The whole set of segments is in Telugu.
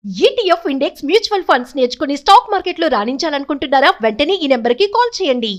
ఈటీఎఫ్ ఇండెక్స్ మ్యూచువల్ ఫండ్స్ నేర్చుకుని స్టాక్ మార్కెట్లో రాణించాలనుకుంటున్నారా? వెంటనే ఈ నెంబర్కి కాల్ చేయండి.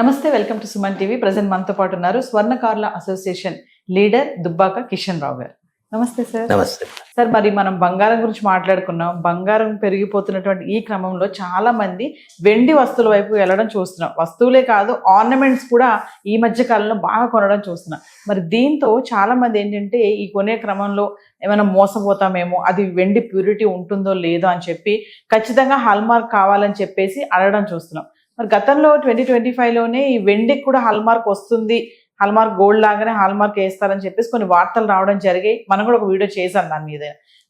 నమస్తే, welcome to Suman TV. Present మనతో పాటు ఉన్నారు స్వర్ణకారుల అసోసియేషన్ లీడర్ దుబ్బాక కిషన్ రావు గారు. నమస్తే సార్. నమస్తే సార్, మరి మనం బంగారం గురించి మాట్లాడుకున్నాం. బంగారం పెరిగిపోతున్నటువంటి ఈ క్రమంలో చాలా మంది వెండి వస్తువుల వైపు వెళ్ళడం చూస్తున్నాం. వస్తువులే కాదు, ఆర్నమెంట్స్ కూడా ఈ మధ్య కాలంలో బాగా కొనడం చూస్తున్నాం. మరి దీంతో చాలా మంది ఏంటంటే ఈ కొనే క్రమంలో ఏమైనా మోసపోతామేమో, అది వెండి ప్యూరిటీ ఉంటుందో లేదో అని చెప్పి ఖచ్చితంగా హాల్మార్క్ కావాలని చెప్పేసి అడగడం చూస్తున్నాం. మరి గతంలో 2025లోనే ఈ వెండికి కూడా హాల్మార్క్ వస్తుంది, హాల్మార్క్ గోల్డ్ లాగానే హాల్మార్క్ వేస్తారని చెప్పేసి కొన్ని వార్తలు రావడం జరిగాయి. మనం కూడా ఒక వీడియో చేశాం దాని మీద.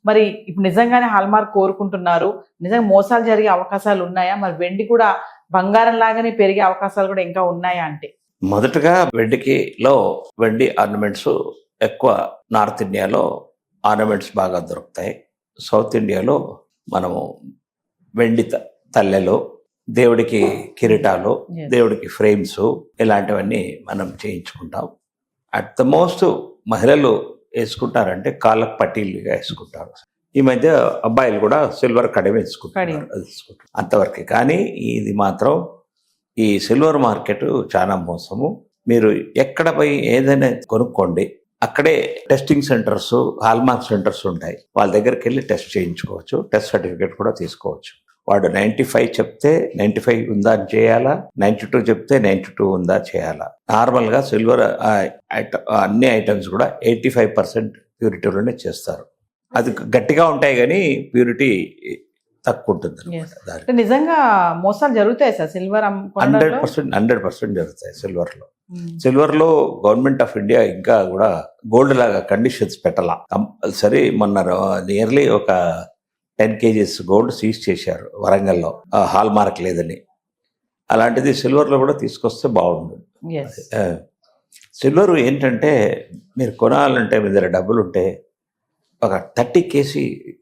మరి ఇప్పుడు నిజంగానే హాల్మార్క్ కోరుకుంటున్నారు, నిజంగా మోసాలు జరిగే అవకాశాలు ఉన్నాయా? మరి వెండి కూడా బంగారం లాగానే పెరిగే అవకాశాలు కూడా ఇంకా ఉన్నాయా అంటే? మొదటగా వెండి ఆర్నమెంట్స్ ఎక్కువ నార్త్ ఇండియాలో ఆర్నమెంట్స్ బాగా దొరుకుతాయి. సౌత్ ఇండియాలో మనము వెండి తల్లెలు, దేవుడికి కిరీటాలు, దేవుడికి ఫ్రేమ్స్, ఇలాంటివన్నీ మనం చేయించుకుంటాం. అట్ ద మోస్ట్ మహిళలు వేసుకుంటారంటే కాళ్ళకు పట్టీలుగా వేసుకుంటారు. ఈ మధ్య అబ్బాయిలు కూడా సిల్వర్ కడియం వేసుకుంటారు, అంతవరకే. కానీ ఇది మాత్రం ఈ సిల్వర్ మార్కెట్ చాలా మోసము. మీరు ఎక్కడ పోయి ఏదైనా కొనుక్కోండి, అక్కడే టెస్టింగ్ సెంటర్స్, హాల్మార్క్ సెంటర్స్ ఉంటాయి. వాళ్ళ దగ్గరికి వెళ్ళి టెస్ట్ చేయించుకోవచ్చు, టెస్ట్ సర్టిఫికేట్ కూడా తీసుకోవచ్చు. వాడు 95 చెప్తే 95 ఉందా అని చేయాలా, 92 చెప్తే 92 ఉందా చేయాలా. నార్మల్గా సిల్వర్ అన్ని ఐటమ్స్ కూడా 85% ప్యూరిటీలోనే చేస్తారు. అది గట్టిగా ఉంటాయి కానీ ప్యూరిటీ తక్కువ ఉంటుంది. నిజంగా మోసాలు జరుగుతాయి సార్ సిల్వర్? 100% జరుగుతాయి సిల్వర్లో. సిల్వర్లో గవర్నమెంట్ ఆఫ్ ఇండియా ఇంకా కూడా గోల్డ్ లాగా కండిషన్స్ పెట్టాల. కంపల్సరీ మొన్న నియర్లీ ఒక 10 kgs గోల్డ్ సీజ్ చేశారు వరంగల్లో, హాల్ మార్క్ లేదని. అలాంటిది సిల్వర్లో కూడా తీసుకొస్తే బాగుంటుంది. సిల్వర్ ఏంటంటే మీరు కొనాలంటే మీ దగ్గర డబ్బులు ఉంటే ఒక 30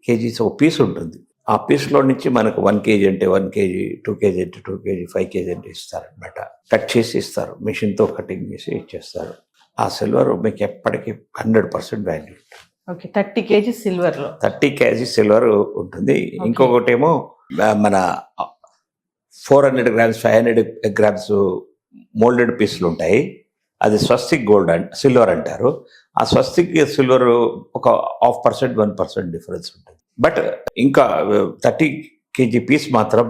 kgs ఒక పీస్ ఉంటుంది. ఆ పీస్లో నుంచి మనకు 1 kg అంటే 1 kg, 2 kg అంటే 2 kg, 5 kg అంటే ఇస్తారనమాట. కట్ చేసి ఇస్తారు, మిషన్తో కటింగ్ చేసి ఇచ్చేస్తారు. ఆ సిల్వర్ మీకు ఎప్పటికీ 100% వాల్యూ ఉంటుంది. 30 kg సిల్వర్లో 30 kg సిల్వర్ ఉంటుంది. ఇంకొకటి ఏమో మన 400 grams, 500 grams మోల్డెడ్ పీసులు ఉంటాయి. అది స్వస్తిక్ గోల్డ్ సిల్వర్ అంటారు. ఆ స్వస్తిక్ సిల్వర్ ఒక 0.5%, 1% డిఫరెన్స్ ఉంటుంది. బట్ ఇంకా 30 kg పీస్ మాత్రం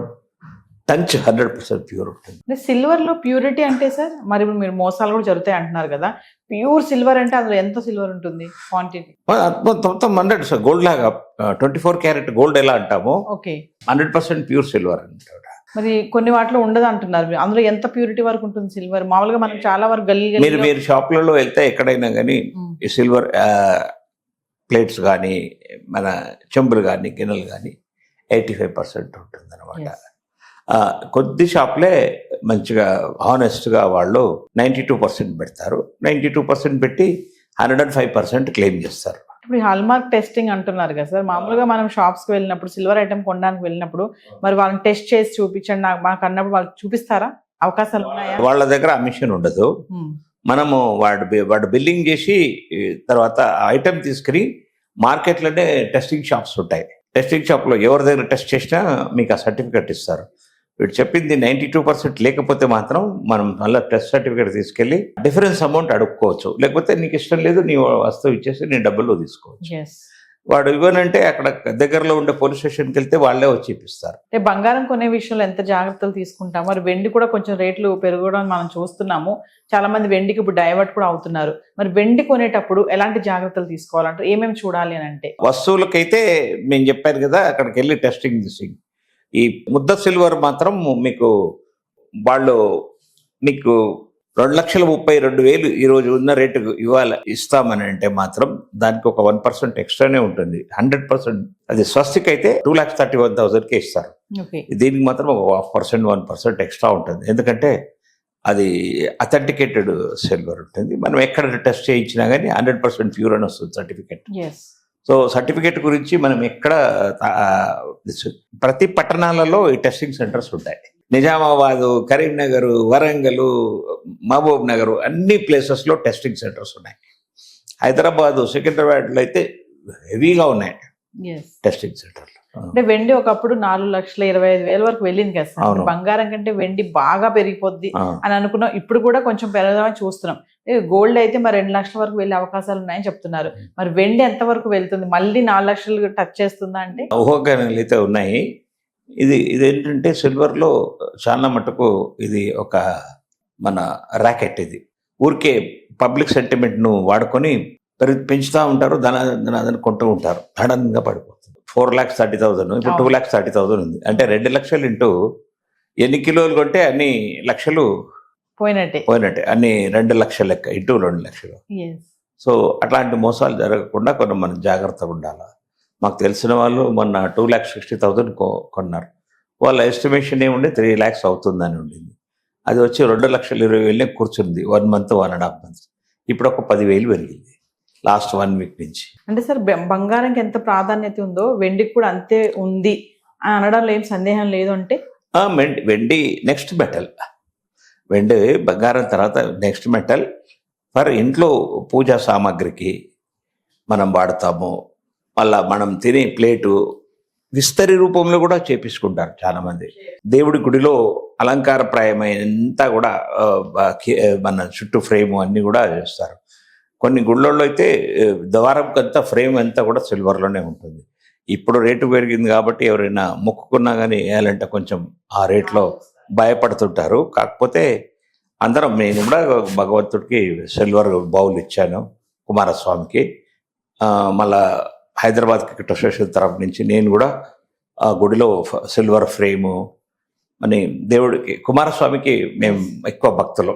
టంచ్ 100% ప్యూర్ ఉంటుంది. సిల్వర్ లో ప్యూరిటీ అంటే సార్, మరి ఇప్పుడు మీరు మోసాలు కూడా జరుగుతాయి అంటున్నారు కదా, ప్యూర్ సిల్వర్ అంటే అందులో ఎంత సిల్వర్ ఉంటుంది క్వాంటిటీ? మొత్తం 100 సార్. గోల్డ్ లాగా 24 క్యారెట్ గోల్డ్ ఎలా అంటామో 100% ప్యూర్ సిల్వర్ అంటారు. మరి కొన్ని వాటిలో ఉండదు అంటున్నారు. అందులో ఎంత ప్యూరిటీ వరకు ఉంటుంది సిల్వర్? మామూలుగా మనం చాలా వరకు మీరు షాపులలో వెళ్తే ఎక్కడైనా కానీ సిల్వర్ ప్లేట్స్ కానీ, మన చెంబులు కానీ, గిన్నెలు కానీ 85% ఉంటుంది అనమాట. కొద్ది షాప్లే మంచిగా హానెస్ట్గా వాళ్ళు 92% పెడతారు. 92% పెట్టి 105% క్లెయిమ్ చేస్తారు. ఇప్పుడు హాల్మార్క్ టెస్టింగ్ అంటున్నారు కదా సార్, మామూలుగా మనం షాప్స్కి వెళ్ళినప్పుడు, సిల్వర్ ఐటమ్ కొనడానికి వెళ్ళినప్పుడు మరి వాళ్ళని టెస్ట్ చేసి చూపించండి మాకు అన్నప్పుడు వాళ్ళు చూపిస్తారా? అవకాశాలు ఉన్నాయా? వాళ్ళ దగ్గర ఆ మిషన్ ఉండదు. మనము వాడు బిల్లింగ్ చేసి తర్వాత ఐటమ్ తీసుకుని మార్కెట్లోనే టెస్టింగ్ షాప్స్ ఉంటాయి. టెస్టింగ్ షాప్లో ఎవరి దగ్గర టెస్ట్ చేసినా మీకు ఆ సర్టిఫికేట్ ఇస్తారు. వీడు చెప్పింది 92% లేకపోతే మాత్రం మనం మళ్ళీ టెస్ట్ సర్టిఫికేట్ తీసుకెళ్ళి డిఫరెన్స్ అమౌంట్ అడుక్కోవచ్చు. లేకపోతే నీకు ఇష్టం లేదు, నీ వస్తువు ఇచ్చేసి నీ డబ్బులు తీసుకోవచ్చు. వాడు ఇవ్వనంటే అక్కడ దగ్గరలో ఉండే పోలీస్ స్టేషన్కి వెళ్తే వాళ్ళే వచ్చి ఇప్పిస్తారు. బంగారం కొనే విషయంలో ఎంత జాగ్రత్తలు తీసుకుంటాం? మరి వెండి కూడా కొంచెం రేట్లు పెరగడం మనం చూస్తున్నాము. చాలా మంది వెండికి ఇప్పుడు డైవర్ట్ కూడా అవుతున్నారు. మరి వెండి కొనేటప్పుడు ఎలాంటి జాగ్రత్తలు తీసుకోవాలంటే ఏమేమి చూడాలి అని అంటే? వస్తువులకైతే నేను చెప్పాను కదా, అక్కడికి వెళ్ళి టెస్టింగ్ చేసి ఈ ముద్ద సిల్వర్ మాత్రం మీకు వాళ్ళు మీకు 2,32,000 ఈరోజు ఉన్న రేటు ఇస్తామని అంటే మాత్రం దానికి ఒక 1% ఎక్స్ట్రానే ఉంటుంది. 100% అది స్వస్తిక్ అయితే 2,31,000కే ఇస్తారు. దీనికి మాత్రం ఒక 1%, 1% ఎక్స్ట్రా ఉంటుంది. ఎందుకంటే అది అథెంటికేటెడ్ సిల్వర్ ఉంటుంది. మనం ఎక్కడ టెస్ట్ చేయించినా కానీ 100% ప్యూర్ అని వస్తుంది సర్టిఫికేట్. సో సర్టిఫికేట్ గురించి మనం ఎక్కడ ప్రతి పట్టణాలలో ఈ టెస్టింగ్ సెంటర్స్ ఉంటాయి. నిజామాబాదు, కరీంనగర్, వరంగల్, మహబూబ్ నగర్ అన్ని ప్లేసెస్లో టెస్టింగ్ సెంటర్స్ ఉన్నాయి. హైదరాబాదు, సికింద్రాబాద్లో అయితే హెవీగా ఉన్నాయి టెస్టింగ్ సెంటర్లు. అంటే వెండి ఒకప్పుడు 4,25,000 వరకు వెళ్ళింది కదా సార్. అవును. బంగారం కంటే వెండి బాగా పెరిగిపోద్ది ఆ. అని అనుకున్నాం. ఇప్పుడు కూడా కొంచెం పెరగదామని చూస్తున్నాం. గోల్డ్ అయితే మరి 2 లక్షల వరకు వెళ్ళే అవకాశాలు ఉన్నాయని చెప్తున్నారు. మరి వెండి ఎంత వరకు వెళ్తుంది? మళ్ళీ 4 లక్షలు టచ్ చేస్తుందా అంటే? ఊహాగానాలు అయితే ఉన్నాయి. ఇదేంటంటే సిల్వర్లో చాలా మటుకు ఇది ఒక మన ర్యాకెట్. ఇది ఊరికే పబ్లిక్ సెంటిమెంట్ను వాడుకొని పెంచుతూ ఉంటారు, దాని కొంటూ ఉంటారు, సడన్గా పడిపోతుంది. 4,30,000 ఇప్పుడు 2,30,000 ఉంది. అంటే 2 లక్షలు ఇంటూ ఎన్ని కిలోలు కొంటే అన్ని లక్షలు పోయినట్టే. అన్ని 2 లక్షల లెక్క ఇంటూ 2 లక్షలు. సో అట్లాంటి మోసాలు జరగకుండా కొన్ని మనం జాగ్రత్తగా ఉండాలి. మాకు తెలిసిన వాళ్ళు మొన్న 2,60,000 కొన్నారు. వాళ్ళ ఎస్టిమేషన్ ఏముండే 3 lakhs అవుతుందని ఉండింది. అది వచ్చి 2,20,000 కూర్చుంది 1 month 1.5 months. ఇప్పుడు ఒక 10,000 పెరిగింది లాస్ట్ 1 week నుంచి. అంటే సార్ బంగారంకి ఎంత ప్రాధాన్యత ఉందో వెండికి కూడా అంతే ఉంది అని అనడంలో ఏం సందేహం లేదు. అంటే వెండి నెక్స్ట్ మెటల్. వెండి బంగారం తర్వాత నెక్స్ట్ మెటల్. ఫర్ ఇంట్లో పూజా సామాగ్రికి మనం వాడతాము. మళ్ళా మనం తినే ప్లేటు విస్తరి రూపంలో కూడా చేపించుకుంటారు చాలామంది. దేవుడి గుడిలో అలంకారప్రాయమైనంతా కూడా మన చుట్టూ ఫ్రేము అన్నీ కూడా చేస్తారు. కొన్ని గుళ్ళల్లో అయితే ద్వారంకంతా ఫ్రేమ్ అంతా కూడా సిల్వర్లోనే ఉంటుంది. ఇప్పుడు రేటు పెరిగింది కాబట్టి ఎవరైనా మొక్కుకున్నా కానీ వేయాలంటే కొంచెం ఆ రేట్లో భయపడుతుంటారు. కాకపోతే అందరం, నేను కూడా భగవంతుడికి సిల్వర్ బౌల్ ఇచ్చాను కుమారస్వామికి. మళ్ళా హైదరాబాద్ క్రికెట్ అసోసియేషన్ తరఫు నుంచి నేను కూడా ఆ గుడిలో సిల్వర్ ఫ్రేము అని దేవుడికి, కుమారస్వామికి మేము ఎక్కువ భక్తులు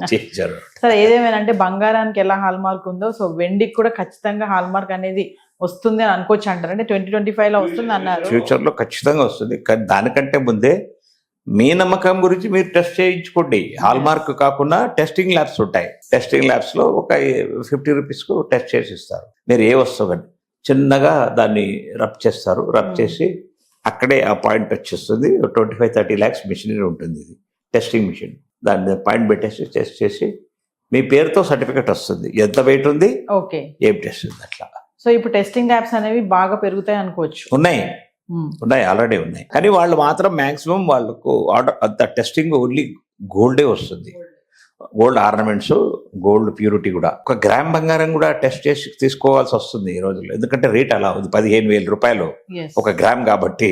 చేయించారు. సరే, ఏదేమైనా అంటే బంగారానికి ఎలా హాల్ మార్క్ ఉందో సో వెండికి కూడా ఖచ్చితంగా హాల్ మార్క్ అనేది వస్తుంది అని అనుకోవచ్చు అంటారు. అంటే 2025లో వస్తుంది అన్నారు. ఫ్యూచర్లో ఖచ్చితంగా వస్తుంది. కానీ దానికంటే ముందే మీ నమ్మకం గురించి మీరు టెస్ట్ చేయించుకోండి. హాల్ మార్క్ కాకుండా టెస్టింగ్ ల్యాబ్స్ ఉంటాయి. టెస్టింగ్ ల్యాబ్స్లో ఒక 50 రూపీస్కు టెస్ట్ చేసి ఇస్తారు. మీరు ఏ వస్తువు కానీ చిన్నగా దాన్ని రబ్ చేస్తారు. రబ్ చేసి అక్కడే ఆ పాయింట్ వచ్చేస్తుంది. 25-30 lakhs మిషనరీ ఉంటుంది. ఇది టెస్టింగ్ మిషన్. దాన్ని పాయింట్ పెట్టేసి టెస్ట్ చేసి మీ పేరుతో సర్టిఫికెట్ వస్తుంది, ఎంత వెయిట్ ఉంది, ఓకే, ఏం టెస్ట్ ఉంది అట్లా. సో ఇప్పుడు టెస్టింగ్ ల్యాబ్స్ అనేవి బాగా పెరుగుతాయి అనుకోవచ్చు. ఉన్నాయి, ఆల్రెడీ ఉన్నాయి. కానీ వాళ్ళు మాత్రం మ్యాక్సిమం వాళ్ళకు ఆర్డర్ అంత టెస్టింగ్ ఓన్లీ గోల్డే వస్తుంది. గోల్డ్ ఆర్నమెంట్స్, గోల్డ్ ప్యూరిటీ కూడా. 1 గ్రామ్ బంగారం కూడా టెస్ట్ చేసి తీసుకోవాల్సి వస్తుంది ఈ రోజుల్లో. ఎందుకంటే రేట్ అలా ఉంది, 15,000 రూపాయలు 1 గ్రామ్. కాబట్టి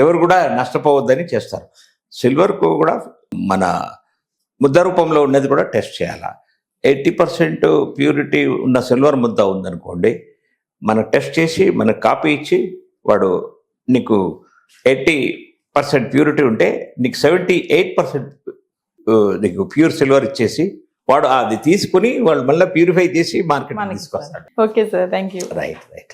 ఎవరు కూడా నష్టపోవద్దని చేస్తారు. సిల్వర్కు కూడా మన ముద్ద రూపంలో ఉన్నది కూడా టెస్ట్ చేయాలా. 80% ప్యూరిటీ ఉన్న సిల్వర్ ముద్ద ఉందనుకోండి, మన టెస్ట్ చేసి మనకు కాపీ ఇచ్చి వాడు నీకు 80% ప్యూరిటీ ఉంటే నీకు 78% నీకు ప్యూర్ సిల్వర్ ఇచ్చేసి వాడు అది తీసుకుని వాళ్ళు మళ్ళీ ప్యూరిఫై చేసి మార్కెట్ తీసుకొస్తాడు. Okay sir, thank you. Right.